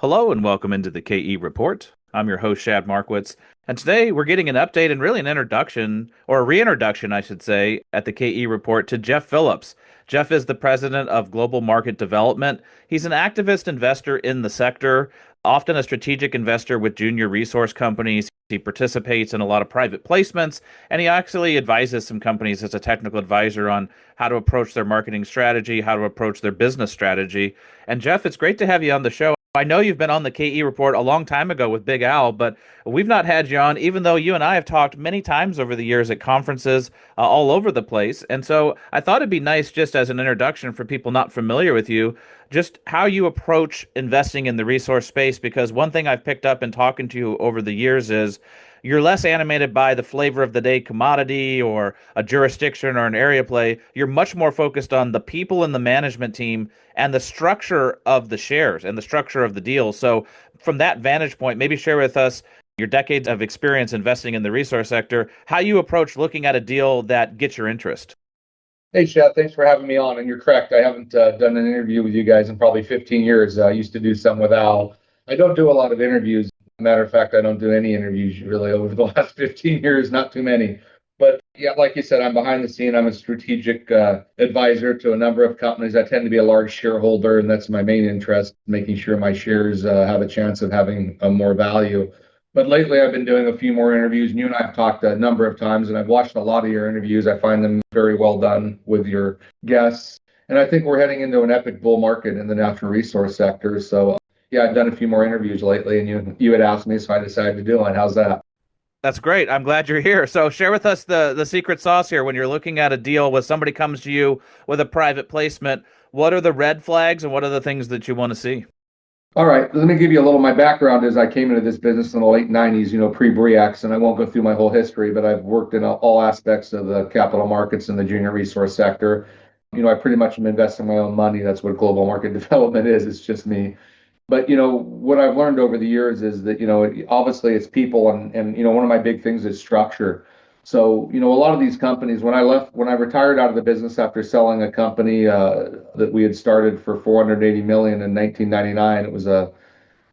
Hello and welcome into the KE Report. I'm your host, Shad Markwitz, and today we're getting an update and really an introduction, or a reintroduction, I should say, at the KE Report to Jeff Phillips. Jeff is the president of Global Market Development. He's an activist investor in the sector, often a strategic investor with junior resource companies. He participates in a lot of private placements, and he actually advises some companies as a technical advisor on how to approach their marketing strategy, how to approach their business strategy. And Jeff, it's great to have you on the show. I know you've been on the KE report a long time ago with Big Al, but we've not had you on, even though you and I have talked many times over the years at conferences all over the place. And so I thought it'd be nice, just as an introduction for people not familiar with you, just how you approach investing in the resource space. Because one thing I've picked up in talking to you over the years is you're less animated by the flavor of the day commodity or a jurisdiction or an area play. You're much more focused on the people in the management team and the structure of the shares and the structure of the deal. So, from that vantage point, maybe share with us your decades of experience investing in the resource sector, how you approach looking at a deal that gets your interest. Hey, Chef, thanks for having me on. And you're correct. I haven't done an interview with you guys in probably 15 years. I used to do some with Al. I don't do a lot of interviews. Matter of fact, I don't do any interviews really over the last 15 years, not too many. But yeah, like you said, I'm behind the scene. I'm a strategic advisor to a number of companies. I tend to be a large shareholder, and that's my main interest, making sure my shares have a chance of having more value. But lately, I've been doing a few more interviews, and you and I have talked a number of times, and I've watched a lot of your interviews. I find them very well done with your guests. And I think we're heading into an epic bull market in the natural resource sector. So, yeah, I've done a few more interviews lately, and you had asked me, so I decided to do one. How's that? That's great. I'm glad you're here. So share with us the secret sauce here when you're looking at a deal where somebody comes to you with a private placement. What are the red flags and what are the things that you want to see? All right, let me give you a little. My background is I came into this business in the late 90s, pre-Breax, and I won't go through my whole history, but I've worked in all aspects of the capital markets and the junior resource sector. I pretty much am investing my own money. That's what global market development is. It's just me. But what I've learned over the years is that obviously it's people, and one of my big things is structure. So a lot of these companies, when I retired out of the business after selling a company that we had started for 480 million in 1999, it was a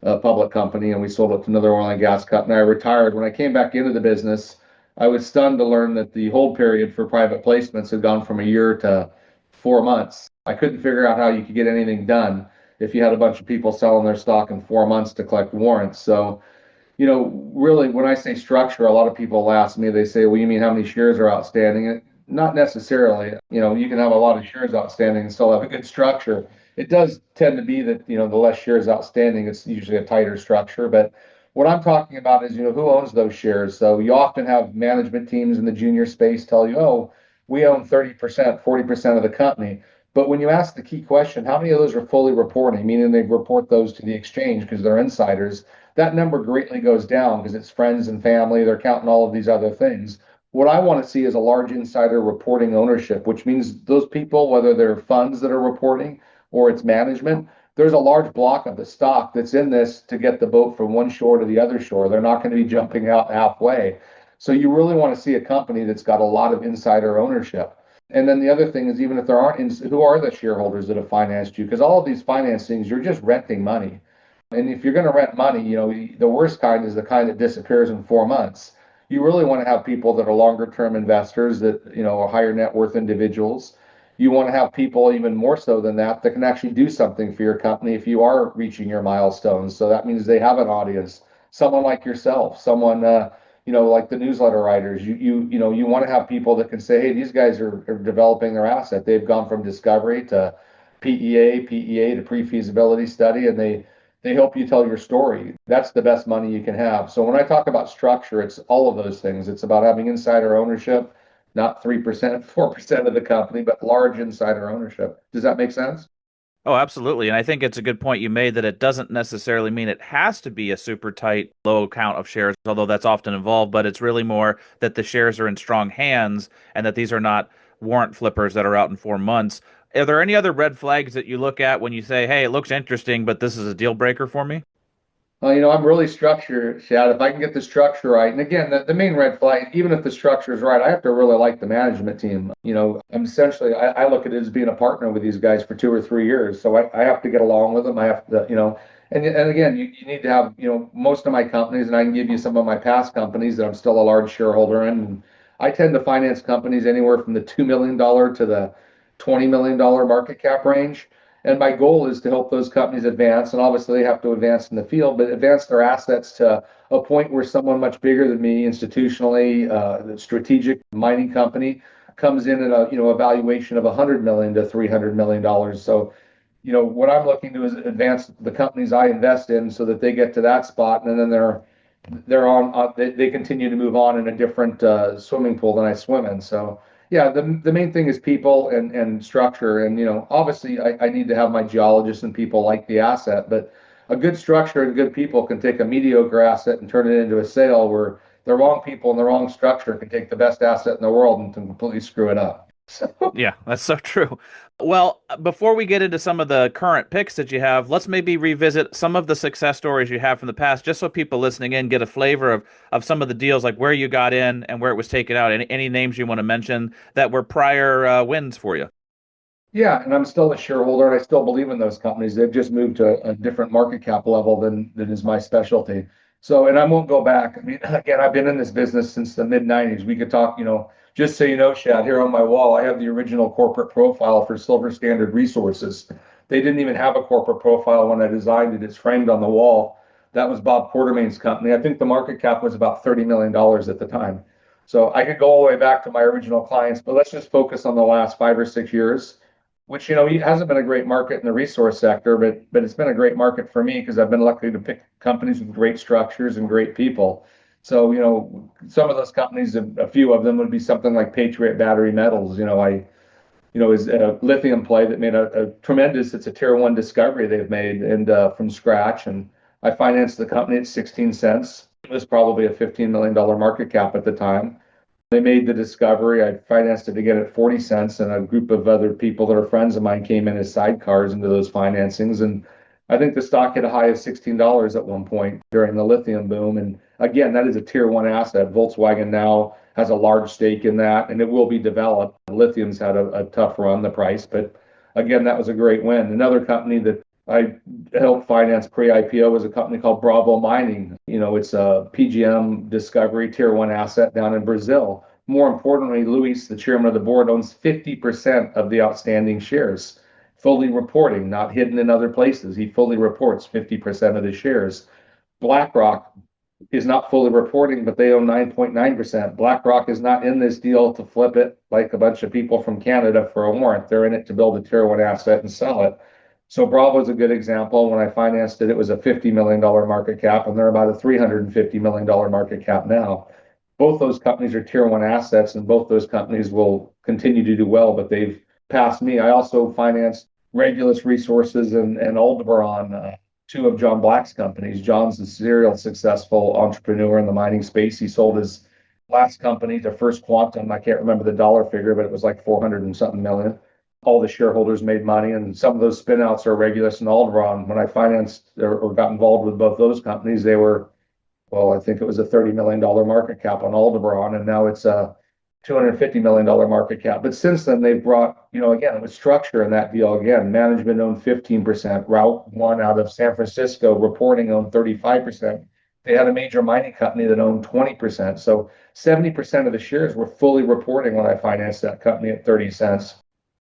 public company, and we sold it to another oil and gas company. I retired. When I came back into the business, I was stunned to learn that the hold period for private placements had gone from a year to 4 months. I couldn't figure out how you could get anything done if you had a bunch of people selling their stock in 4 months to collect warrants. So, really, when I say structure, a lot of people ask me, they say, well, you mean how many shares are outstanding? Not necessarily. You can have a lot of shares outstanding and still have a good structure. It does tend to be that, the less shares outstanding, it's usually a tighter structure. But what I'm talking about is, who owns those shares. So you often have management teams in the junior space tell you, oh, we own 30%, 40% of the company. But when you ask the key question, how many of those are fully reporting, meaning they report those to the exchange because they're insiders, that number greatly goes down because it's friends and family. They're counting all of these other things. What I want to see is a large insider reporting ownership, which means those people, whether they're funds that are reporting or it's management, there's a large block of the stock that's in this to get the boat from one shore to the other shore. They're not going to be jumping out halfway. So you really want to see a company that's got a lot of insider ownership. And then the other thing is, even if there aren't, who are the shareholders that have financed you? Because all of these financings, you're just renting money. And if you're going to rent money, the worst kind is the kind that disappears in 4 months. You really want to have people that are longer term investors that, are higher net worth individuals. You want to have people even more so than that that can actually do something for your company if you are reaching your milestones. So that means they have an audience, someone like yourself, someone, like the newsletter writers. You want to have people that can say, hey, these guys are developing their asset. They've gone from discovery to PEA to pre-feasibility study, and they help you tell your story. That's the best money you can have. So when I talk about structure, it's all of those things. It's about having insider ownership, not 3%, 4% of the company, but large insider ownership. Does that make sense? Oh, absolutely. And I think it's a good point you made that it doesn't necessarily mean it has to be a super tight, low count of shares, although that's often involved, but it's really more that the shares are in strong hands and that these are not warrant flippers that are out in 4 months. Are there any other red flags that you look at when you say, hey, it looks interesting, but this is a deal breaker for me? I'm really structured, Shad. If I can get the structure right, and again, the main red flag, even if the structure is right, I have to really like the management team. I'm essentially, I look at it as being a partner with these guys for 2 or 3 years. So I have to get along with them. I have to, And again, you need to have, most of my companies, and I can give you some of my past companies that I'm still a large shareholder in. And I tend to finance companies anywhere from the $2 million to the $20 million market cap range. And my goal is to help those companies advance. And obviously, they have to advance in the field, but advance their assets to a point where someone much bigger than me, institutionally, the strategic mining company, comes in at a valuation of 100 million to $300 million. So what I'm looking to is advance the companies I invest in so that they get to that spot, and then they're on they continue to move on in a different swimming pool than I swim in. So yeah, the main thing is people and structure, and obviously I need to have my geologists and people like the asset, but a good structure and good people can take a mediocre asset and turn it into a sale, where the wrong people and the wrong structure can take the best asset in the world and completely screw it up. So Yeah, that's so true. Well, before we get into some of the current picks that you have, let's maybe revisit some of the success stories you have from the past, just so people listening in get a flavor of some of the deals, like where you got in and where it was taken out. Any names you want to mention that were prior wins for you? yeah, and I'm still a shareholder, and I still believe in those companies. They've just moved to a different market cap level than is my specialty. So, and I won't go back. I mean, again, I've been in this business since the mid '90s. We could talk, just so you know, Shad, here on my wall, I have the original corporate profile for Silver Standard Resources. They didn't even have a corporate profile when I designed it. It's framed on the wall. That was Bob Quartermain's company. I think the market cap was about $30 million at the time. So I could go all the way back to my original clients, but let's just focus on the last 5 or 6 years, which hasn't been a great market in the resource sector, but it's been a great market for me because I've been lucky to pick companies with great structures and great people. So some of those companies, a few of them would be something like Patriot Battery Metals. Is a lithium play that made a tremendous. It's a tier one discovery they've made, and from scratch. And I financed the company at 16 cents. It was probably a $15 million market cap at the time. They made the discovery. I financed it again at 40 cents, and a group of other people that are friends of mine came in as sidecars into those financings. And I think the stock hit a high of $16 at one point during the lithium boom. And again, that is a tier one asset. Volkswagen now has a large stake in that, and it will be developed. Lithium's had a tough run, the price, but again, that was a great win. Another company that I helped finance pre-IPO was a company called Bravo Mining. It's a PGM discovery tier one asset down in Brazil. More importantly, Luis, the chairman of the board, owns 50% of the outstanding shares, fully reporting, not hidden in other places. He fully reports 50% of the shares. BlackRock is not fully reporting, but they own 9.9%. BlackRock is not in this deal to flip it like a bunch of people from Canada for a warrant. They're in it to build a tier one asset and sell it. So Bravo is a good example. When I financed it, it was a $50 million market cap, and they're about a $350 million market cap now. Both those companies are tier one assets, and both those companies will continue to do well, but they've passed me. I also financed Regulus Resources and Aldebaran, two of John Black's companies. John's a serial successful entrepreneur in the mining space. He sold his last company to First Quantum. I can't remember the dollar figure, but it was like 400 and something million. All the shareholders made money, and some of those spinouts are Regulus and Aldebaran. When I financed or got involved with both those companies, they were, well, I think it was a $30 million market cap on Aldebaran, and now it's a $250 million market cap. But since then, they've brought, again, it was structure in that deal. Again, management owned 15%. Route One out of San Francisco reporting owned 35%. They had a major mining company that owned 20%. So 70% of the shares were fully reporting when I financed that company at 30 cents.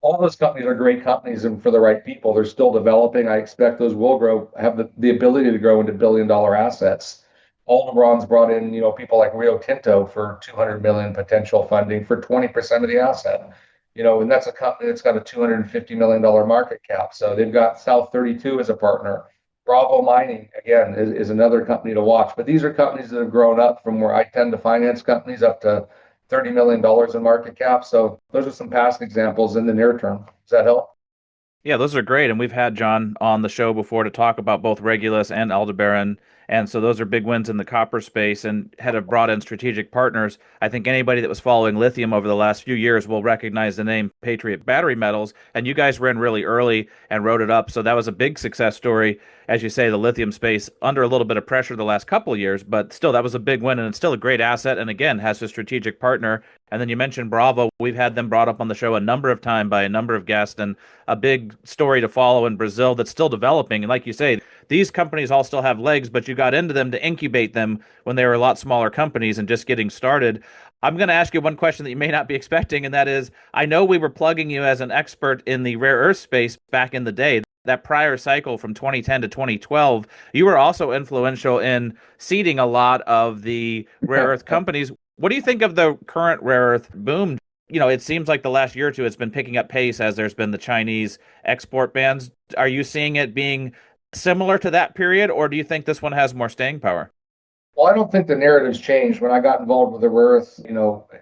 All those companies are great companies, and for the right people, they're still developing. I expect those will grow, have the ability to grow into billion-dollar assets. Aldebaran's brought in, people like Rio Tinto for 200 million potential funding for 20% of the asset. And that's a company that's got a $250 million market cap. So they've got South 32 as a partner. Bravo Mining, again, is another company to watch. But these are companies that have grown up from where I tend to finance companies up to $30 million in market cap. So those are some past examples in the near term. Does that help? Yeah, those are great. And we've had John on the show before to talk about both Regulus and Aldebaran. And so those are big wins in the copper space and had have brought in strategic partners. I think anybody that was following lithium over the last few years will recognize the name Patriot Battery Metals. And you guys were in really early and wrote it up. So that was a big success story. As you say, the lithium space under a little bit of pressure the last couple of years, but still that was a big win and it's still a great asset. And again, has a strategic partner. And then you mentioned Bravo. We've had them brought up on the show a number of times by a number of guests, and a big big story to follow in Brazil that's still developing. And like you say, these companies all still have legs, but you got into them to incubate them when they were a lot smaller companies and just getting started. I'm going to ask you one question that you may not be expecting, and that is, I know we were plugging you as an expert in the rare earth space back in the day. That prior cycle from 2010 to 2012, you were also influential in seeding a lot of the rare earth companies. What do you think of the current rare earth boom? It seems like the last year or two it's been picking up pace as there's been the Chinese export bans. Are you seeing it being similar to that period, or do you think this one has more staying power? Well, I don't think the narrative's changed. When I got involved with the rare earth,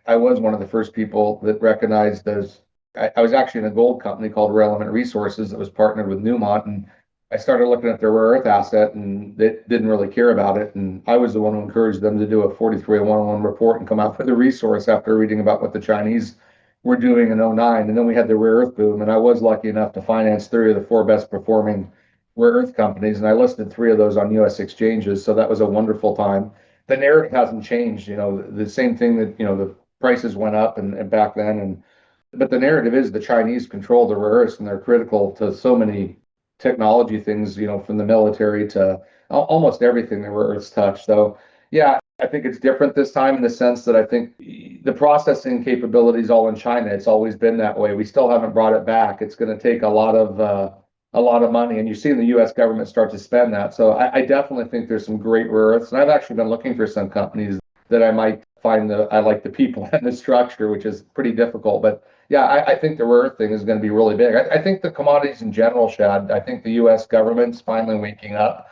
I was one of the first people that recognized those. I was actually in a gold company called Relevant Resources that was partnered with Newmont, and I started looking at their rare earth asset, and they didn't really care about it. And I was the one who encouraged them to do a 43-101 report and come out with a resource after reading about what the Chinese were doing in '09. And then we had the rare earth boom, and I was lucky enough to finance three of the four best performing rare earth companies, and I listed three of those on U.S. exchanges. So that was a wonderful time. The narrative hasn't changed. The same thing that the prices went up and back then, and but the narrative is the Chinese control the rare earths, and they're critical to so many technology things. From the military to almost everything the rare earths touch. So yeah, I think it's different this time in the sense that I think the processing capabilities all in China. It's always been that way. We still haven't brought it back. It's going to take a lot of money, and you're seeing the U.S. government start to spend that. So I definitely think there's some great rare earths, and I've actually been looking for some companies that I might find I like the people and the structure, which is pretty difficult. But yeah, I think the rare earth thing is going to be really big. I think the commodities in general, Shad. I think the U.S. government's finally waking up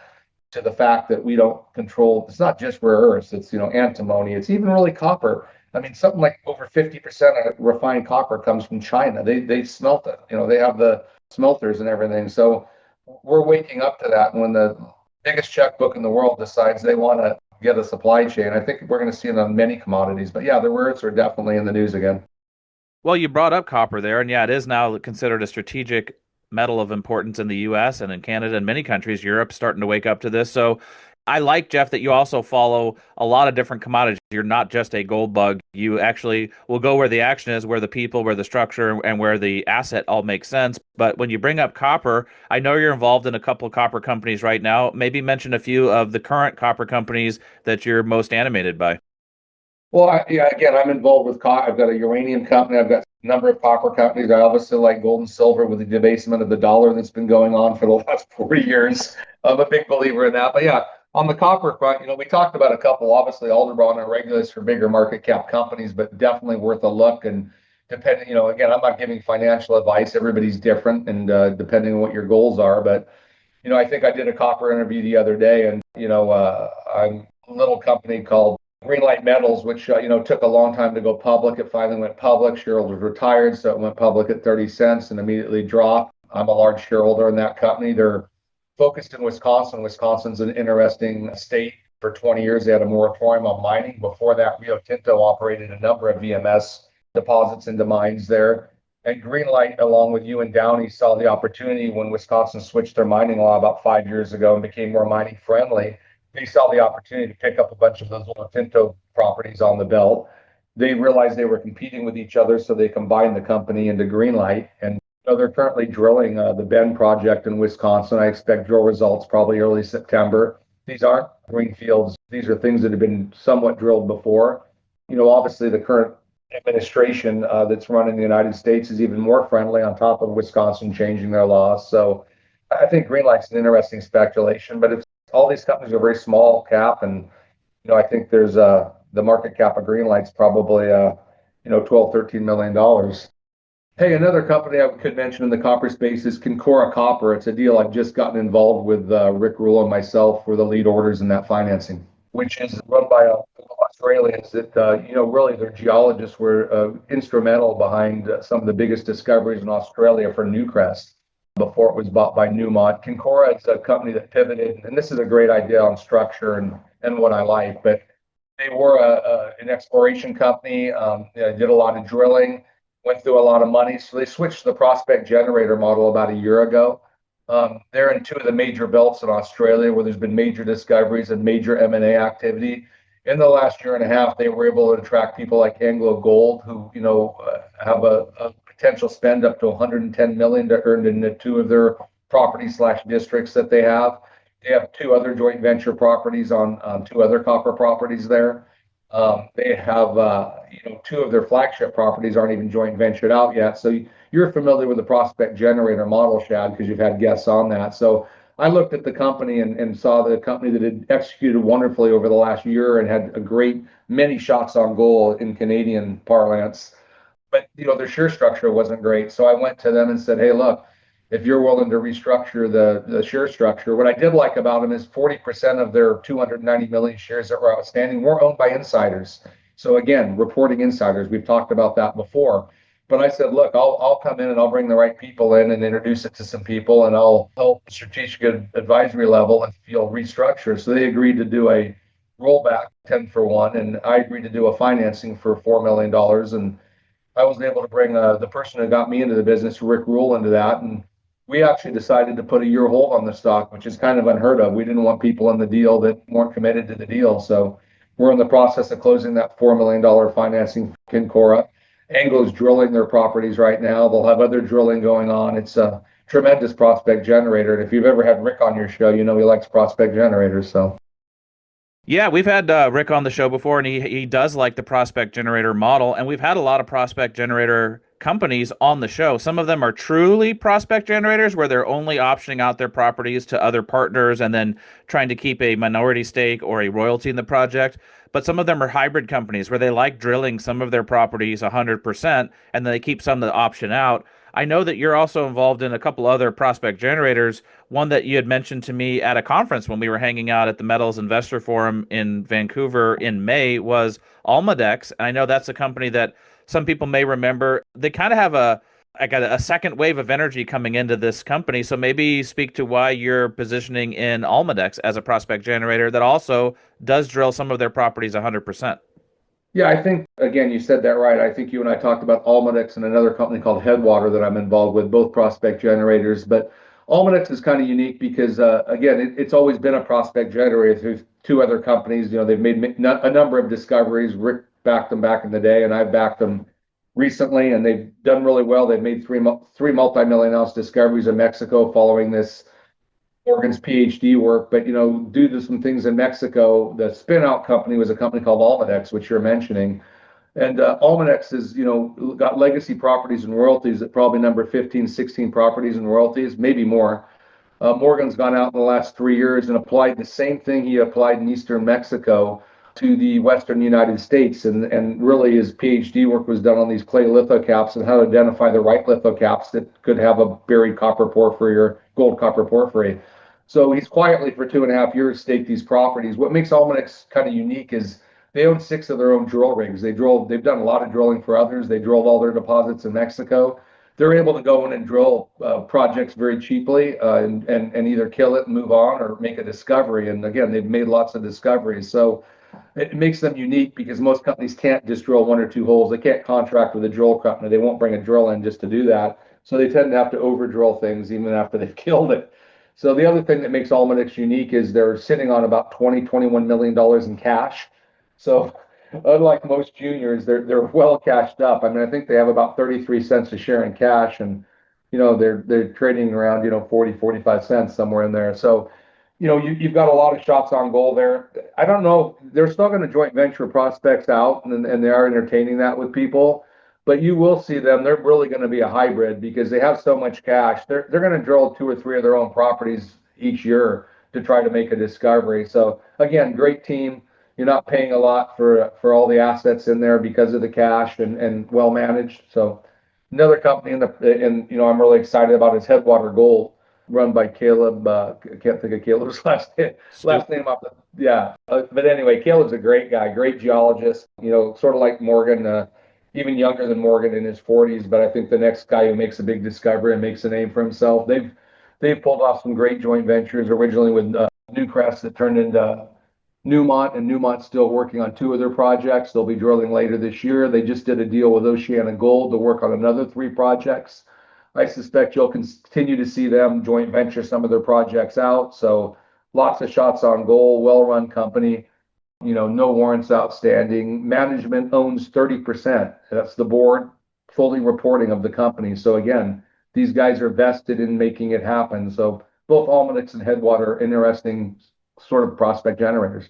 to the fact that we don't control. It's not just rare earths. It's antimony. It's even really copper. I mean, something like over 50% of refined copper comes from China. They smelt it. They have the smelters and everything. So we're waking up to that. And when the biggest checkbook in the world decides they want to get a supply chain, I think we're going to see it on many commodities. But yeah, the rare earths are definitely in the news again. Well, you brought up copper there, and yeah, it is now considered a strategic metal of importance in the US and in Canada and many countries. Europe's starting to wake up to this. So I like, Jeff, that you also follow a lot of different commodities. You're not just a gold bug. You actually will go where the action is, where the people, where the structure, and where the asset all makes sense. But when you bring up copper, I know you're involved in a couple of copper companies right now. Maybe mention a few of the current copper companies that you're most animated by. Well, yeah, again, I'm involved with copper. I've got a uranium company. I've got a number of copper companies. I obviously like gold and silver with the debasement of the dollar that's been going on for the last 40 years. I'm a big believer in that. But yeah, on the copper front, we talked about a couple, obviously Aldebaran and Regulus for bigger market cap companies, but definitely worth a look. And depending, again, I'm not giving financial advice. Everybody's different, and depending on what your goals are. But I think I did a copper interview the other day, and I'm a little company called Greenlight Metals, which took a long time to go public. It finally went public. Shareholders retired, so it went public at 30 cents and immediately dropped. I'm a large shareholder in that company. They're focused in Wisconsin. Wisconsin's an interesting state. For 20 years, they had a moratorium on mining. Before that, Rio Tinto operated a number of VMS deposits into mines there. And Greenlight, along with you and Downey, saw the opportunity when Wisconsin switched their mining law about 5 years ago and became more mining friendly. They saw the opportunity to pick up a bunch of those Rio Tinto properties on the belt. They realized they were competing with each other, so they combined the company into Greenlight. And they're currently drilling the Bend project in Wisconsin. I expect drill results probably early September. These aren't greenfields. These are things that have been somewhat drilled before. Obviously the current administration that's running the United States is even more friendly on top of Wisconsin changing their laws. So I think Greenlight's an interesting speculation, but it's all these companies are very small cap, and I think there's the market cap of Greenlight's probably 12-13 million dollars. Hey, another company I could mention in the copper space is Kincora Copper. It's a deal I've just gotten involved with. Rick Rule and myself were the lead orders in that financing, which is run by Australians that, really their geologists were instrumental behind some of the biggest discoveries in Australia for Newcrest before it was bought by Newmont. Kincora is a company that pivoted, and this is a great idea on structure and what I like, but they were an exploration company, did a lot of drilling, went through a lot of money. So they switched to the prospect generator model about a year ago. They're in two of the major belts in Australia where there's been major discoveries and major M&A activity. In the last year and a half, they were able to attract people like Anglo Gold, who have a potential spend up to 110 million to earn into two of their properties slash districts that they have. They have two other joint venture properties on two other copper properties there. They have, two of their flagship properties aren't even joint ventured out yet. So you're familiar with the prospect generator model, Shad, because you've had guests on that. So I looked at the company and saw the company that had executed wonderfully over the last year and had a great many shots on goal in Canadian parlance. But their share structure wasn't great. So I went to them and said, "Hey, look, if you're willing to restructure the share structure." What I did like about them is 40% of their 290 million shares that were outstanding were owned by insiders. So again, reporting insiders, we've talked about that before. But I said, look, I'll come in and I'll bring the right people in and introduce it to some people, and I'll help strategic advisory level if you'll restructure. So they agreed to do a rollback 10 for 1, and I agreed to do a financing for $4 million. And I was able to bring the person who got me into the business, Rick Rule, into that. And we actually decided to put a year hold on the stock, which is kind of unheard of. We didn't want people in the deal that weren't committed to the deal. So we're in the process of closing that $4 million financing for Kincora. Anglo's drilling their properties right now. They'll have other drilling going on. It's a tremendous prospect generator. And if you've ever had Rick on your show, you know he likes prospect generators. So Yeah, we've had Rick on the show before, and he does like the prospect generator model, and we've had a lot of prospect generator companies on the show. Some of them are truly prospect generators, where they're only optioning out their properties to other partners and then trying to keep a minority stake or a royalty in the project. But some of them are hybrid companies where they like drilling some of their properties 100%, and then they keep some of the option out. I know that you're also involved in a couple other prospect generators. One that you had mentioned to me at a conference when we were hanging out at the Metals Investor Forum in Vancouver in May was Almadex. And I know that's a company that some people may remember. They kind of have a second wave of energy coming into this company. So maybe speak to why you're positioning in Almadex as a prospect generator that also does drill some of their properties 100%. yeah, I think again you said that right. I think you and I talked about Almadex and another company called Headwater that I'm involved with, both prospect generators. But Almadex is kind of unique because again, it's always been a prospect generator through two other companies. They've made a number of discoveries. Rick backed them back in the day, and I've backed them recently, and they've done really well. They've made three multi-million ounce discoveries in Mexico following this Morgan's PhD work. But due to some things in Mexico, the spin out company was a company called Almadex, which you're mentioning. And Almadex has, got legacy properties and royalties that probably number 15, 16 properties and royalties, maybe more. Morgan's gone out in the last 3 years and applied the same thing he applied in Eastern Mexico to the Western United States. And really his PhD work was done on these clay lithocaps and how to identify the right lithocaps that could have a buried copper porphyry or gold copper porphyry. So he's quietly for 2.5 years staked these properties. What makes Almadex kind of unique is they own six of their own drill rigs. They've done a lot of drilling for others. They drilled all their deposits in Mexico. They're able to go in and drill projects very cheaply and either kill it and move on or make a discovery. And again, they've made lots of discoveries. So it makes them unique because most companies can't just drill one or two holes. They can't contract with a drill company. They won't bring a drill in just to do that. So they tend to have to over drill things even after they've killed it. So the other thing that makes Almadex unique is they're sitting on about 20, $21 million in cash. So unlike most juniors, they're well cashed up. I mean, I think they have about 33 cents a share in cash, and they're trading around 40, 45 cents somewhere in there. So you've got a lot of shots on goal there. I don't know. They're still going to joint venture prospects out, and they are entertaining that with people. But you will see them. They're really going to be a hybrid because they have so much cash. They're going to drill two or three of their own properties each year to try to make a discovery. So again, great team. You're not paying a lot for all the assets in there because of the cash and well managed. So another company I'm really excited about is Headwater Gold, run by Caleb. I can't think of Caleb's last name off the yeah. But anyway, Caleb's a great guy, great geologist. Sort of like Morgan, even younger than Morgan in his 40s. But I think the next guy who makes a big discovery and makes a name for himself. They've pulled off some great joint ventures originally with Newcrest that turned into Newmont, and Newmont's still working on two of their projects. They'll be drilling later this year. They just did a deal with Oceana Gold to work on another three projects. I suspect you'll continue to see them joint venture some of their projects out. So lots of shots on goal, well-run company, no warrants outstanding. Management owns 30%. That's the board. fully reporting of the company. So again, these guys are vested in making it happen. So both Almanix and Headwater are interesting sort of prospect generators.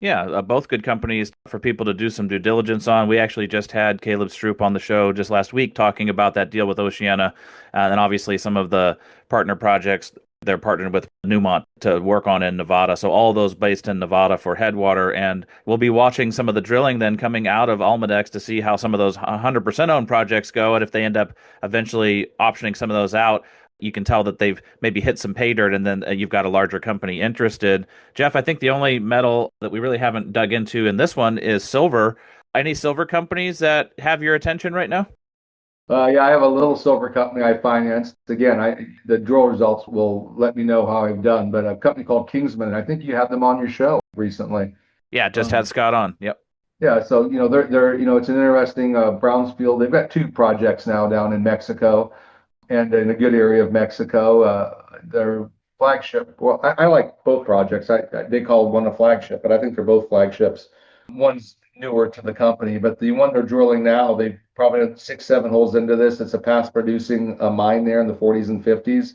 Yeah, both good companies for people to do some due diligence on. We actually just had Caleb Stroop on the show just last week talking about that deal with Oceana, and obviously some of the partner projects they're partnered with Newmont to work on in Nevada. So all those based in Nevada for Headwater, and we'll be watching some of the drilling then coming out of Almadex to see how some of those 100% owned projects go, and if they end up eventually optioning some of those out. You can tell that they've maybe hit some pay dirt, and then you've got a larger company interested. Jeff, I think the only metal that we really haven't dug into in this one is silver. Any silver companies that have your attention right now? Yeah, I have a little silver company I financed. Again, the drill results will let me know how I've done. But a company called Kingsman, I think you had them on your show recently. Yeah, just had Um, Scott on. Yep. yeah, so they're it's an interesting brownfield. They've got two projects now down in Mexico and in a good area of Mexico. Their flagship, well, I like both projects. They call one a flagship, but I think they're both flagships. One's newer to the company, but the one they're drilling now, they probably had six, seven holes into this. It's a past producing mine there in the 40s and 50s.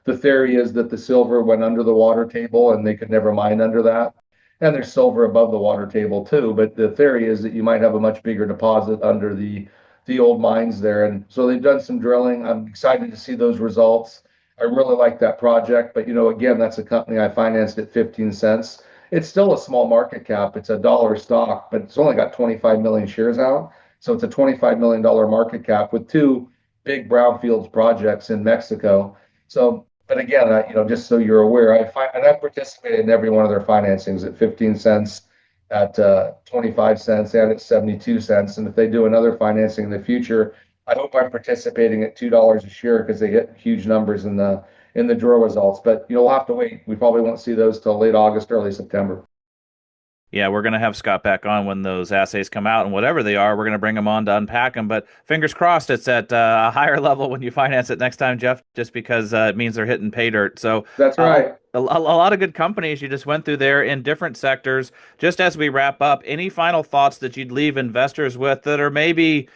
The theory is that the silver went under the water table and they could never mine under that. And there's silver above the water table too, but the theory is that you might have a much bigger deposit under the old mines there. And so they've done some drilling. I'm excited to see those results. I really like that project, but again, that's a company I financed at 15 cents. It's still a small market cap. It's a dollar stock, but it's only got 25 million shares out. So it's a $25 million market cap with two big brownfields projects in Mexico. So, but again, just so you're aware, and I participated in every one of their financings at 15 cents, at 25 cents, and at 72 cents. And if they do another financing in the future, I hope I'm participating at $2 a share because they hit huge numbers in the draw results. But we'll have to wait. We probably won't see those till late August, early September. Yeah, we're going to have Scott back on when those assays come out, and whatever they are, we're going to bring them on to unpack them. But fingers crossed, it's at a higher level when you finance it next time, Jeff, just because it means they're hitting pay dirt. So That's right. a lot of good companies you just went through there in different sectors. Just as we wrap up, any final thoughts that you'd leave investors with that are maybe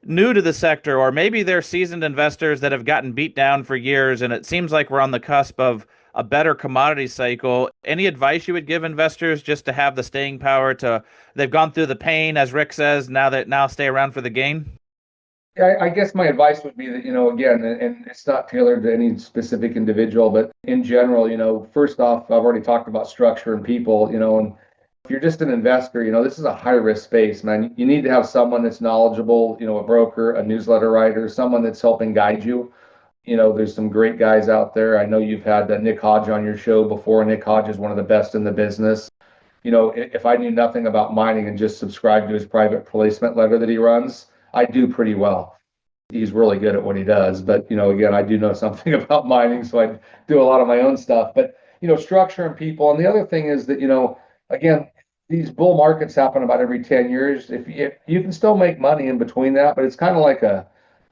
new to the sector, or maybe they're seasoned investors that have gotten beat down for years, and it seems like we're on the cusp of a better commodity cycle. Any advice you would give investors just to have the staying power to they've gone through the pain, as Rick says, now stay around for the gain? Yeah, I guess my advice would be that, again, and it's not tailored to any specific individual, but in general, first off, I've already talked about structure and people, and if you're just an investor, this is a high risk space, man. You need to have someone that's knowledgeable, a broker, a newsletter writer, someone that's helping guide you. There's some great guys out there. I know you've had Nick Hodge on your show before. Nick Hodge is one of the best in the business. If I knew nothing about mining and just subscribed to his private placement letter that he runs, I do pretty well. He's really good at what he does. But, again, I do know something about mining, so I do a lot of my own stuff. But, structure and people. And the other thing is that, again, these bull markets happen about every 10 years. If you can still make money in between that, but it's kind of like a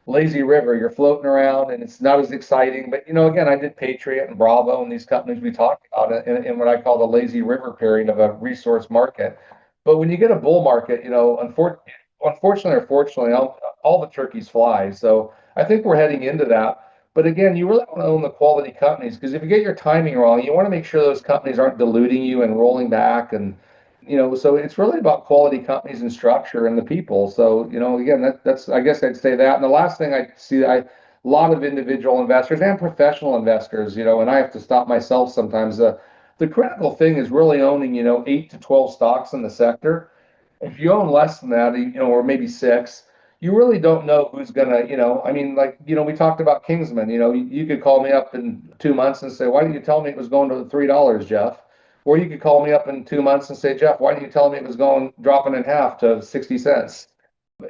lazy river. You're floating around and it's not as exciting. But, again, I did Patriot and Bravo and these companies we talked about in what I call the lazy river period of a resource market. But when you get a bull market, unfortunately or fortunately, all the turkeys fly. So I think we're heading into that. But again, you really want to own the quality companies because if you get your timing wrong, you want to make sure those companies aren't diluting you and rolling back. And, so it's really about quality companies and structure and the people. So, again, that's, I guess I'd say that. And the last thing I see, a lot of individual investors and professional investors, and I have to stop myself sometimes. The critical thing is really owning, 8 to 12 stocks in the sector. If you own less than that, or maybe six, you really don't know who's gonna, I mean, like, we talked about Kingsman, you could call me up in 2 months and say, why didn't you tell me it was going to $3, Jeff? Or you could call me up in 2 months and say, Jeff, why didn't you tell me it was going dropping in half to 60 cents?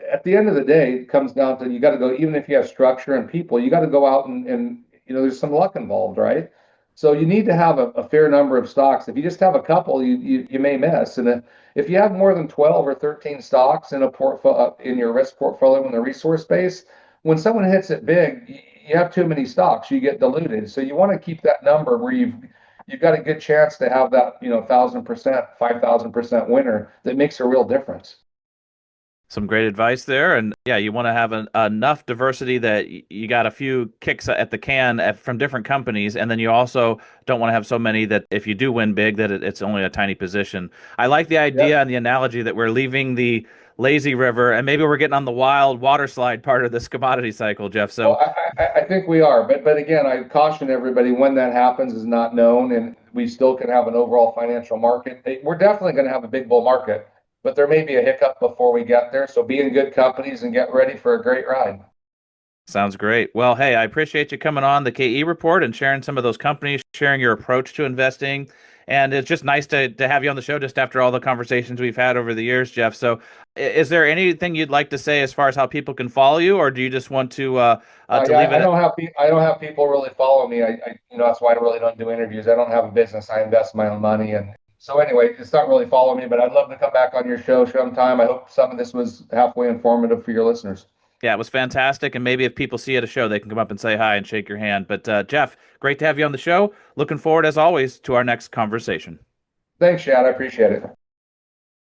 At the end of the day, it comes down to you got to go, even if you have structure and people, you got to go out and there's some luck involved, right? So you need to have a fair number of stocks. If you just have a couple, you may miss. And if you have more than 12 or 13 stocks in a portfolio in your risk portfolio in the resource space, when someone hits it big, you have too many stocks, you get diluted. So you want to keep that number where you've got a good chance to have that 1,000%, 5,000% winner that makes a real difference. Some great advice there. And yeah, you want to have enough diversity that you got a few kicks at the can from different companies. And then you also don't want to have so many that if you do win big, that it's only a tiny position. I like the idea Yep. and the analogy that we're leaving the lazy river and maybe we're getting on the wild water slide part of this commodity cycle, Jeff. Well, So I think we are, but again, I caution everybody when that happens is not known, and we still can have an overall financial market. We're definitely going to have a big bull market, but there may be a hiccup before we get there. So be in good companies and get ready for a great ride. sounds great. Well, hey, I appreciate you coming on the KE report and sharing some of those companies, sharing your approach to investing. And it's just nice to have you on the show just after all the conversations we've had over the years, Jeff. So, is there anything you'd like to say as far as how people can follow you, or do you just want to Yeah, leave it at? I don't have people really follow me. That's why I really don't do interviews. I don't have a business. I invest my own money, and so anyway, it's not really follow me. But I'd love to come back on your show sometime. I hope some of this was halfway informative for your listeners. Yeah, it was fantastic. And maybe if people see you at a show, they can come up and say hi and shake your hand. But Jeff, great to have you on the show. Looking forward, as always, to our next conversation. Thanks, Chad. I appreciate it.